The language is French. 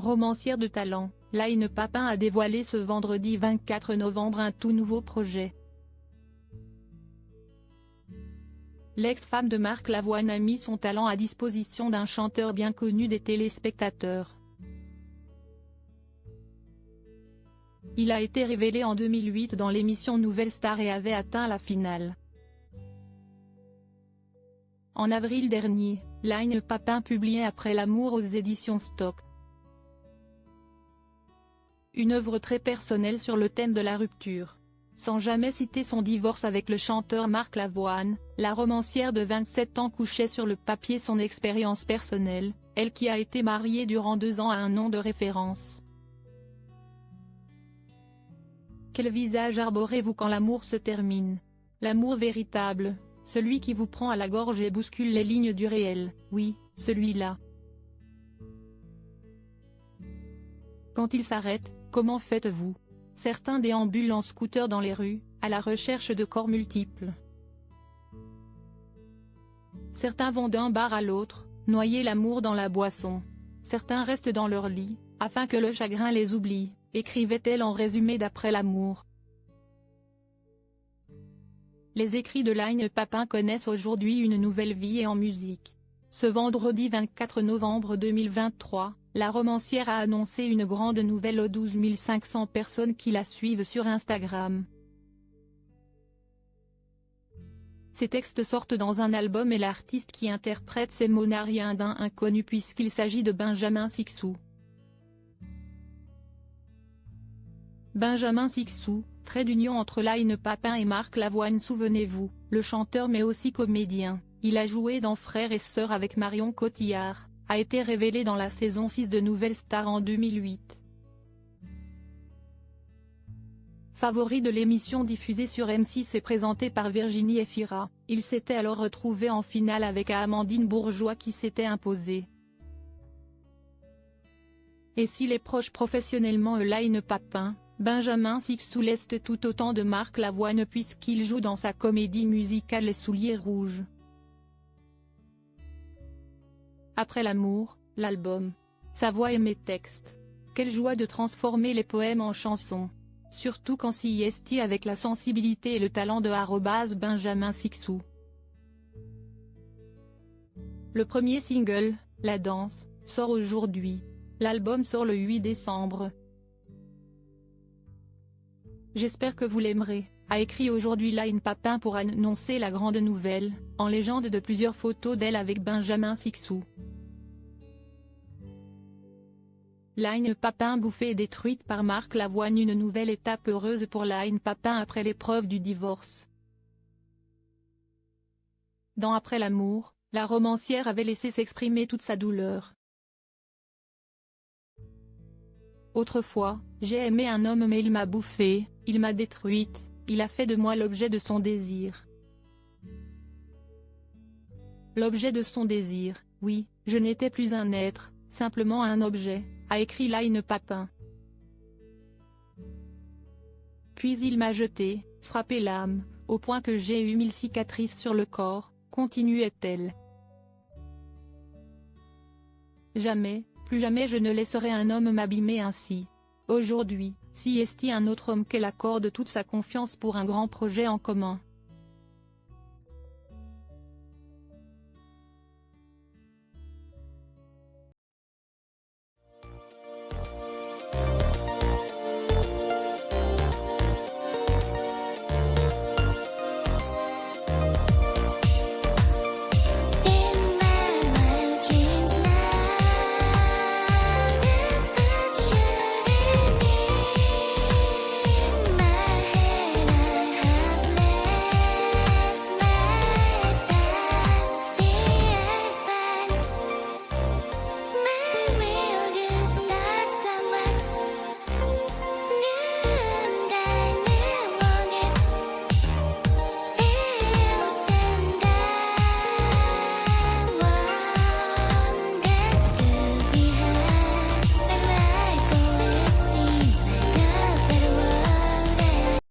Romancière de talent, Line Papin a dévoilé ce vendredi 24 novembre un tout nouveau projet. L'ex-femme de Marc Lavoine a mis son talent à disposition d'un chanteur bien connu des téléspectateurs. Il a été révélé en 2008 dans l'émission Nouvelle Star et avait atteint la finale. En avril dernier, Line Papin publiait Après l'amour aux éditions Stock. Une œuvre très personnelle sur le thème de la rupture. Sans jamais citer son divorce avec le chanteur Marc Lavoine, la romancière de 27 ans couchait sur le papier son expérience personnelle, elle qui a été mariée durant 2 ans à un nom de référence. Quel visage arborez-vous quand l'amour se termine? L'amour véritable, celui qui vous prend à la gorge et bouscule les lignes du réel, oui, celui-là. Quand il s'arrête, comment faites-vous? Certains déambulent en scooter dans les rues, à la recherche de corps multiples. Certains vont d'un bar à l'autre, noyer l'amour dans la boisson. Certains restent dans leur lit, afin que le chagrin les oublie, écrivait-elle en résumé d'Après l'amour. Les écrits de Line Papin connaissent aujourd'hui une nouvelle vie et en musique. Ce vendredi 24 novembre 2023, la romancière a annoncé une grande nouvelle aux 12 500 personnes qui la suivent sur Instagram. Ces textes sortent dans un album et l'artiste qui interprète ces mots n'a rien d'un inconnu puisqu'il s'agit de Benjamin Sixou. Benjamin Sixou, trait d'union entre Line Papin et Marc Lavoine. Souvenez-vous, le chanteur mais aussi comédien, il a joué dans Frères et Sœurs avec Marion Cotillard, a été révélé dans la saison 6 de Nouvelle Star en 2008. Favori de l'émission diffusée sur M6 et présentée par Virginie Efira, il s'était alors retrouvé en finale avec Amandine Bourgeois qui s'était imposée. Et s'il est proche professionnellement Line Papin, Benjamin Sixou l'est tout autant de Marc Lavoine puisqu'il joue dans sa comédie musicale Les Souliers Rouges. Après l'amour, l'album. Sa voix et mes textes. Quelle joie de transformer les poèmes en chansons. Surtout quand s'y est avec la sensibilité et le talent de Benjamin Sixou. Le premier single, La Danse, sort aujourd'hui. L'album sort le 8 décembre. J'espère que vous l'aimerez, a écrit aujourd'hui Line Papin pour annoncer la grande nouvelle, en légende de plusieurs photos d'elle avec Benjamin Sixou. Line Papin bouffée et détruite par Marc Lavoine. Une nouvelle étape heureuse pour Line Papin après l'épreuve du divorce. Dans Après l'amour, la romancière avait laissé s'exprimer toute sa douleur. Autrefois, j'ai aimé un homme mais il m'a bouffée, il m'a détruite, il a fait de moi l'objet de son désir. L'objet de son désir, oui, je n'étais plus un être, simplement un objet, a écrit Line Papin. Puis il m'a jeté, frappé l'âme, au point que j'ai eu 1000 cicatrices sur le corps, continuait-elle. Jamais, plus jamais je ne laisserai un homme m'abîmer ainsi. Aujourd'hui, si est un autre homme qu'elle accorde toute sa confiance pour un grand projet en commun.